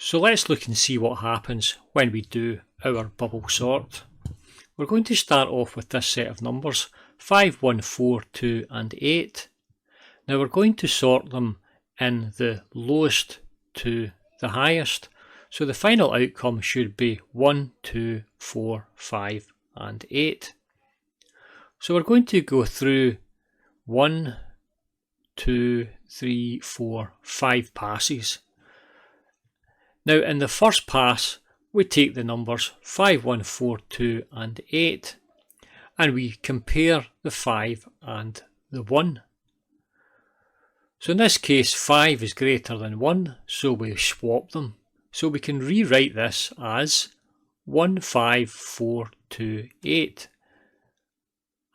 So let's look and see what happens when we do our bubble sort. We're going to start off with this set of numbers, 5, 1, 4, 2 and 8. Now we're going to sort them in the lowest to the highest. So the final outcome should be 1, 2, 4, 5 and 8. So we're going to go through 1, 2, 3, 4, 5 passes. Now in the first pass we take the numbers 5, 1, 4, 2 and 8 and we compare the 5 and the 1. So in this case 5 is greater than 1, so we swap them. So we can rewrite this as 1, 5, 4, 2, 8.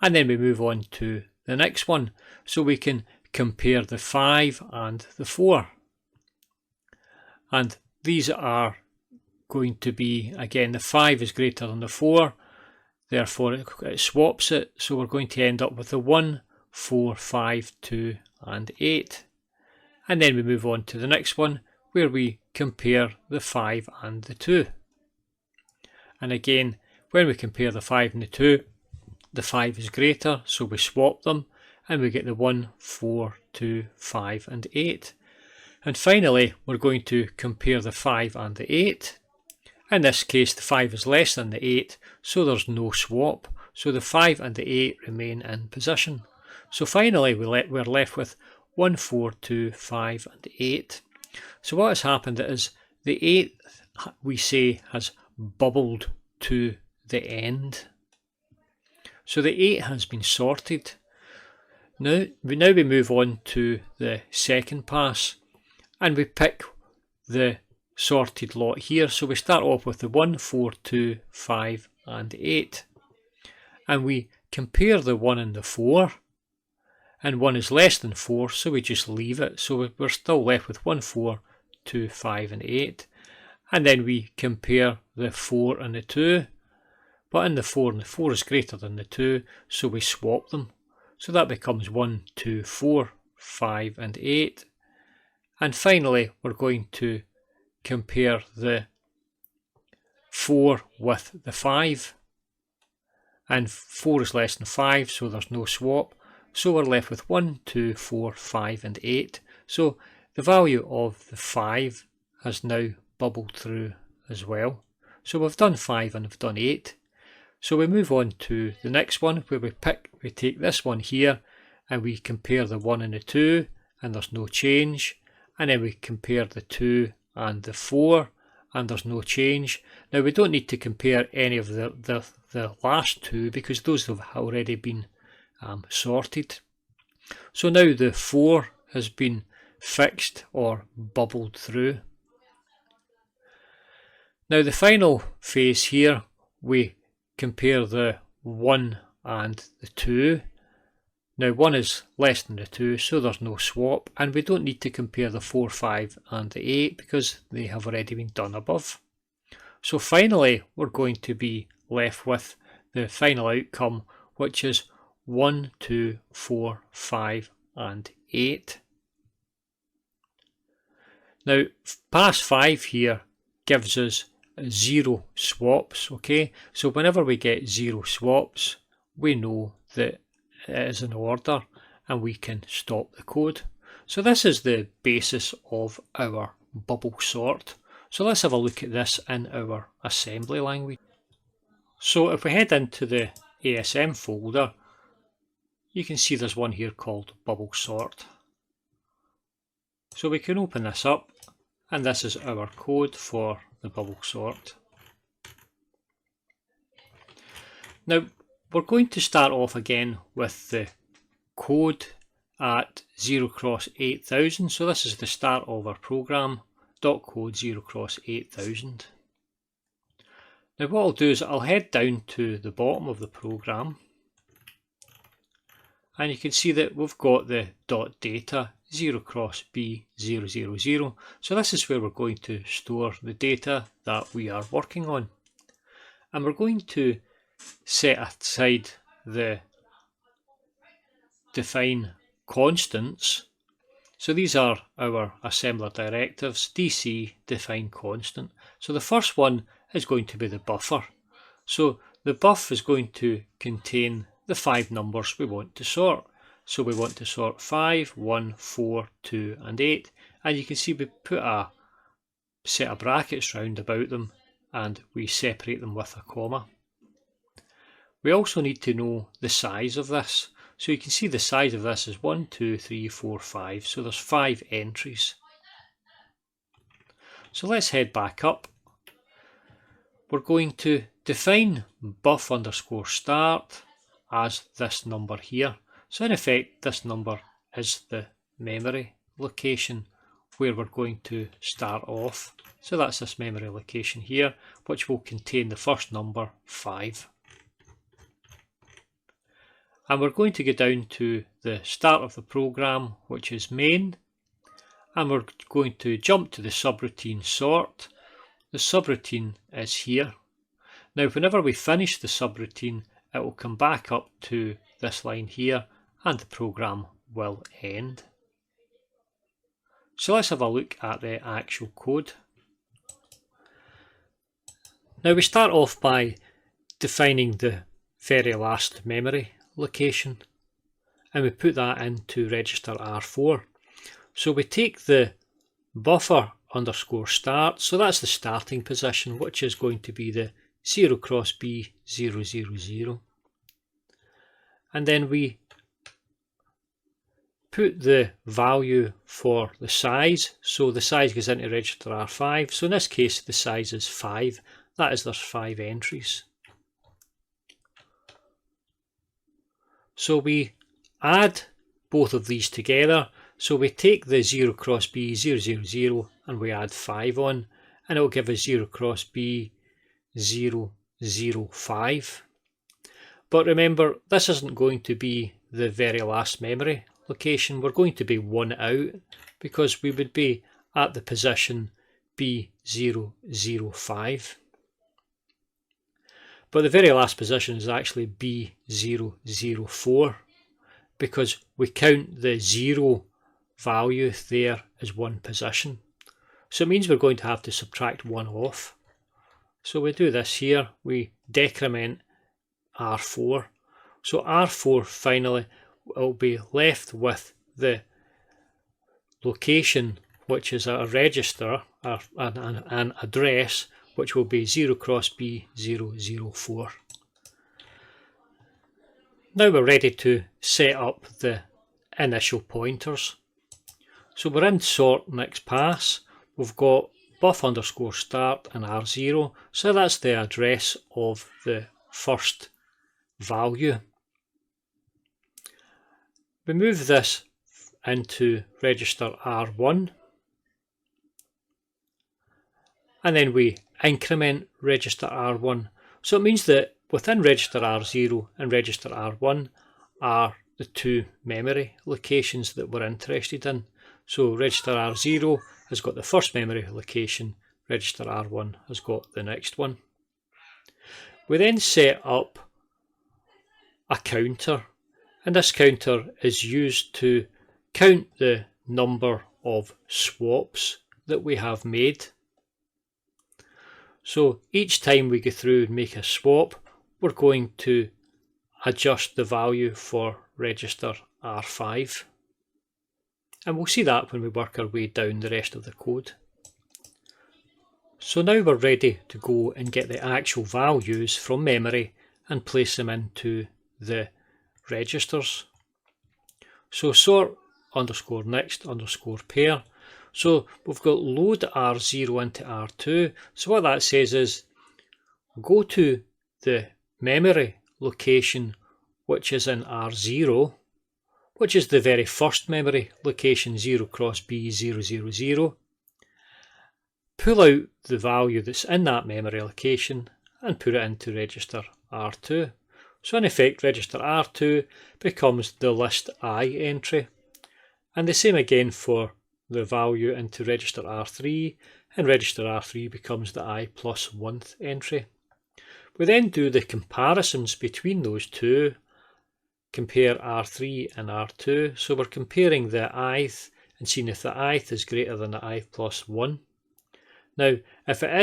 And then we move on to the next one. So we can compare the 5 and the 4. And these are going to be, again, the 5 is greater than the 4, therefore it swaps it, so we're going to end up with the 1, 4, 5, 2 and 8. And then we move on to the next one where we compare the 5 and the 2. And again, when we compare the 5 and the 2, the 5 is greater, so we swap them and we get the 1, 4, 2, 5 and 8. And finally, we're going to compare the 5 and the 8. In this case, the 5 is less than the 8, so there's no swap. So the 5 and the 8 remain in position. So finally, we're left with 1, 4, 2, 5 and 8. So what has happened is the 8, we say, has bubbled to the end. So the 8 has been sorted. Now we move on to the second pass. And we pick the sorted lot here. So we start off with the 1, 4, 2, 5 and 8. And we compare the 1 and the 4. And 1 is less than 4, so we just leave it. So we're still left with 1, 4, 2, 5 and 8. And then we compare the 4 and the 2. But in the 4 and the 4 is greater than the 2, so we swap them. So that becomes 1, 2, 4, 5 and 8. And finally, we're going to compare the 4 with the 5. And 4 is less than 5, so there's no swap. So we're left with 1, 2, 4, 5 and 8. So the value of the 5 has now bubbled through as well. So we've done 5 and we've done 8. So we move on to the next one where we take this one here and we compare the 1 and the 2 and there's no change. And then we compare the 2 and the 4 and there's no change. Now we don't need to compare any of the last two because those have already been sorted. So now the 4 has been fixed or bubbled through. Now the final phase here, we compare the 1 and the 2. Now 1 is less than the 2, so there's no swap, and we don't need to compare the 4, 5 and the 8 because they have already been done above. So finally we're going to be left with the final outcome, which is 1, 2, 4, 5 and 8. Now pass 5 here gives us 0 swaps, okay? So whenever we get 0 swaps, we know that it is in order and we can stop the code. So this is the basis of our bubble sort. So let's have a look at this in our assembly language. So if we head into the ASM folder, you can see there's one here called bubble sort. So we can open this up and this is our code for the bubble sort. Now we're going to start off again with the code at 0x8000. So this is the start of our program, .code 0x8000. Now what I'll do is I'll head down to the bottom of the program and you can see that we've got the .data 0x B000. So this is where we're going to store the data that we are working on. And we're going to set aside the define constants So these are our assembler directives. DC define constant. So the first one is going to be the buffer. So the buff is going to contain the 5 numbers we want to sort. So we want to sort 5, 1, 4, 2 and 8. And you can see we put a set of brackets round about them and we separate them with a comma. We also need to know the size of this. So you can see the size of this is 1, 2, 3, 4, 5. So there's 5 entries. So let's head back up. We're going to define buff underscore start as this number here. So in effect, this number is the memory location where we're going to start off. So that's this memory location here, which will contain the first number 5. And we're going to go down to the start of the program, which is main, and we're going to jump to the subroutine sort. The subroutine is here. Now whenever we finish the subroutine, it will come back up to this line here and the program will end. So let's have a look at the actual code. Now we start off by defining the very last memory location and we put that into register R4. So we take the buffer underscore start, so that's the starting position, which is going to be the 0 cross B 0 0 0, and then we put the value for the size, so the size goes into register R5, so in this case the size is 5, that is there's 5 entries. So we add both of these together, so we take the 0 cross B 0 0 0 and we add 5 on, and it will give us 0 cross B 0 0 5. But remember, this isn't going to be the very last memory location, we're going to be 1 out because we would be at the position B0 0 5. But the very last position is actually B0 0 4 because we count the 0 value there as one position. So it means we're going to have to subtract 1 off. So we do this here, we decrement R4. So R4 finally will be left with the location, which is a register, an address, which will be 0 cross B 0 0 4. Now we're ready to set up the initial pointers. So we're in sort next pass, we've got buff underscore start and R0, so that's the address of the first value. We move this into register R1 and then we increment register R1. So it means that within register R0 and register R1 are the 2 memory locations that we're interested in. So register R0 has got the first memory location, register R1 has got the next one. We then set up a counter, and this counter is used to count the number of swaps that we have made. So each time we go through and make a swap, we're going to adjust the value for register R5. And we'll see that when we work our way down the rest of the code. So now we're ready to go and get the actual values from memory and place them into the registers. So sort underscore next underscore pair. So we've got load R0 into R2. So what that says is go to the memory location which is in R0, which is the very first memory location 0 cross B 0 0 0. Pull out the value that's in that memory location and put it into register R2. So in effect register R2 becomes the list I entry, and the same again for the value into register R3, and register R3 becomes the I plus 1th entry. We then do the comparisons between those two, compare R3 and R2, so we're comparing the ith and seeing if the ith is greater than the ith plus 1. Now, if A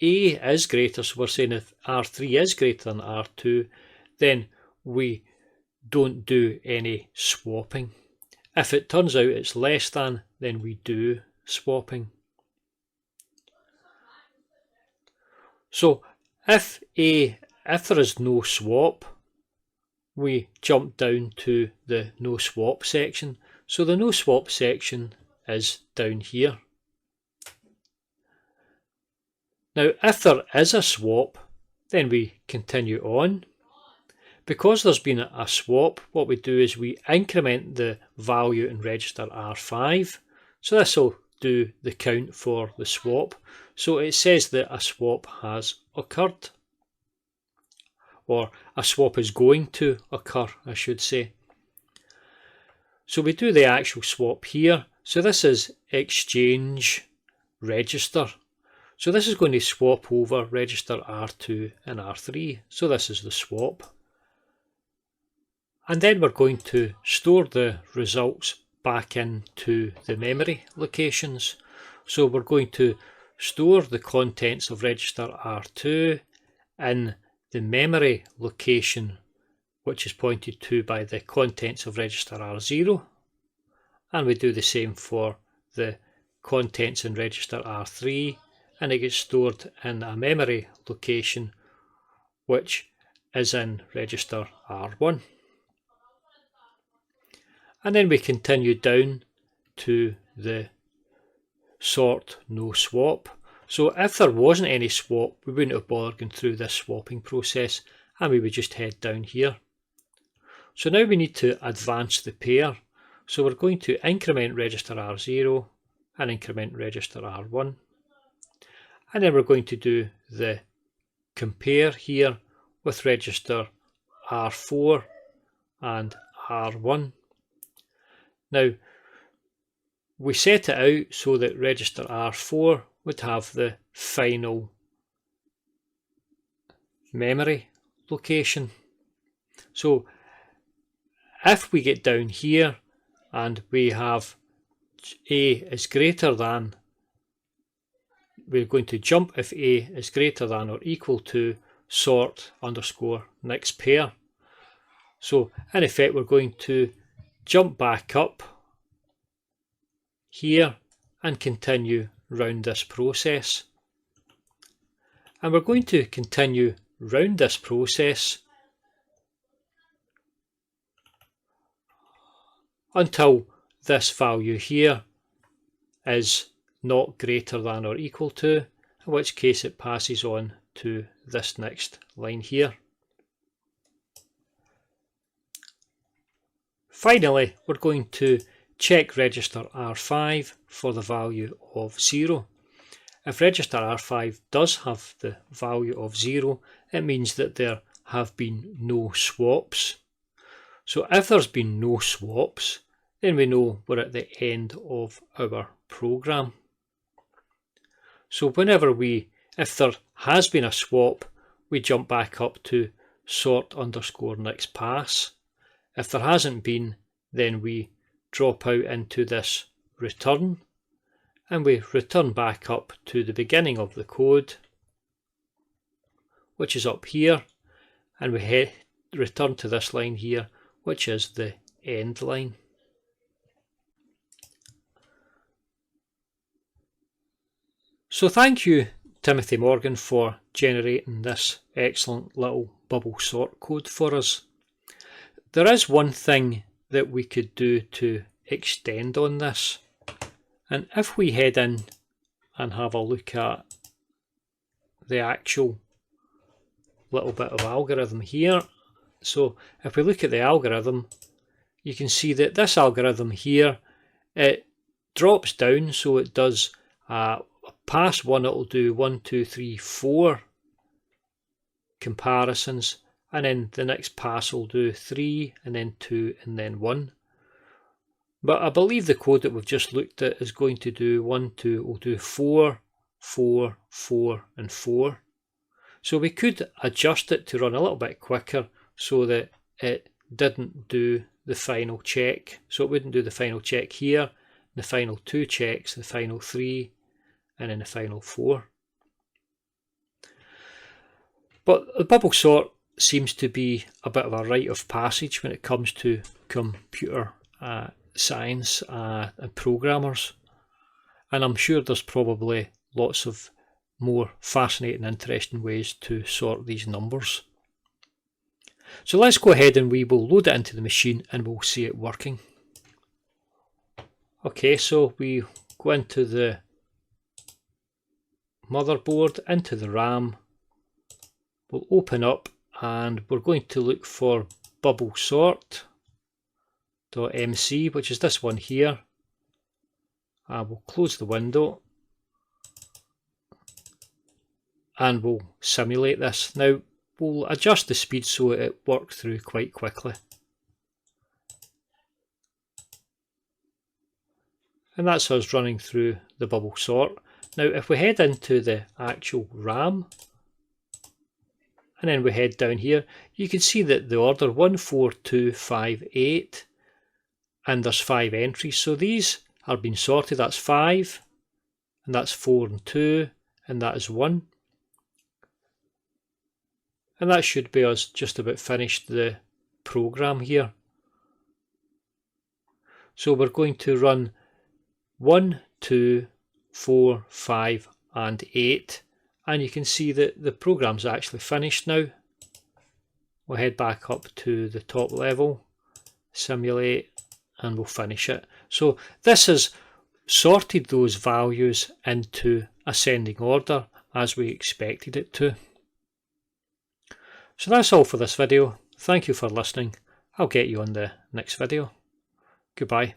is greater, so we're saying if R3 is greater than R2, then we don't do any swapping. If it turns out it's less than, then we do swapping. So if there is no swap, we jump down to the no swap section. So the no swap section is down here. Now if there is a swap, then we continue on. Because there's been a swap, what we do is we increment the value in register R5. So this will do the count for the swap. So it says that a swap has occurred. Or a swap is going to occur, I should say. So we do the actual swap here. So this is exchange register. So this is going to swap over register R2 and R3. So this is the swap. And then we're going to store the results back into the memory locations. So we're going to store the contents of register R2 in the memory location, which is pointed to by the contents of register R0. And we do the same for the contents in register R3, and it gets stored in a memory location, which is in register R1. And then we continue down to the sort no swap. So if there wasn't any swap, we wouldn't have bothered going through this swapping process, and we would just head down here. So now we need to advance the pair. So we're going to increment register R0 and increment register R1. And then we're going to do the compare here with register R4 and R1. Now, we set it out so that register R4 would have the final memory location. So if we get down here and we have A is greater than, we're going to jump if A is greater than or equal to sort underscore next pair. So in effect we're going to jump back up here and continue round this process. And we're going to continue round this process until this value here is not greater than or equal to, in which case it passes on to this next line here. Finally, we're going to check register R5 for the value of 0. If register R5 does have the value of 0, it means that there have been no swaps. So if there's been no swaps, then we know we're at the end of our program. So if there has been a swap, we jump back up to sort underscore next pass. If there hasn't been, then we drop out into this return, and we return back up to the beginning of the code, which is up here, and we return to this line here, which is the end line. So thank you, Timothy Morgan, for generating this excellent little bubble sort code for us. There is one thing that we could do to extend on this, and if we head in and have a look at the actual little bit of algorithm here, so if we look at the algorithm, you can see that this algorithm here, it drops down, so it does pass 1, it'll do 1, 2, 3, 4 comparisons, and then the next pass will do 3 and then 2 and then 1. But I believe the code that we've just looked at is going to do 1, 2, will do 4, 4, 4 and 4. So we could adjust it to run a little bit quicker so that it didn't do the final check. So it wouldn't do the final check here, the final 2 checks, the final 3, and then the final 4. But the bubble sort seems to be a bit of a rite of passage when it comes to computer science and programmers. And I'm sure there's probably lots of more fascinating, interesting ways to sort these numbers. So let's go ahead and we will load it into the machine and we'll see it working. Okay, so we go into the motherboard, into the RAM. We'll open up and we're going to look for bubble sort.mc, which is this one here. We'll close the window and we'll simulate this. Now we'll adjust the speed so it works through quite quickly. And that's us running through the bubble sort. Now if we head into the actual RAM and then we head down here, you can see that the order 1, 4, 2, 5, 8, and there's 5 entries. So these are being sorted. That's 5, and that's 4 and 2, and that is 1. And that should be us just about finished the program here. So we're going to run 1, 2, 4, 5, and 8. And you can see that the program's actually finished now. We'll head back up to the top level, simulate, and we'll finish it. So this has sorted those values into ascending order as we expected it to. So that's all for this video. Thank you for listening. I'll get you on the next video. Goodbye.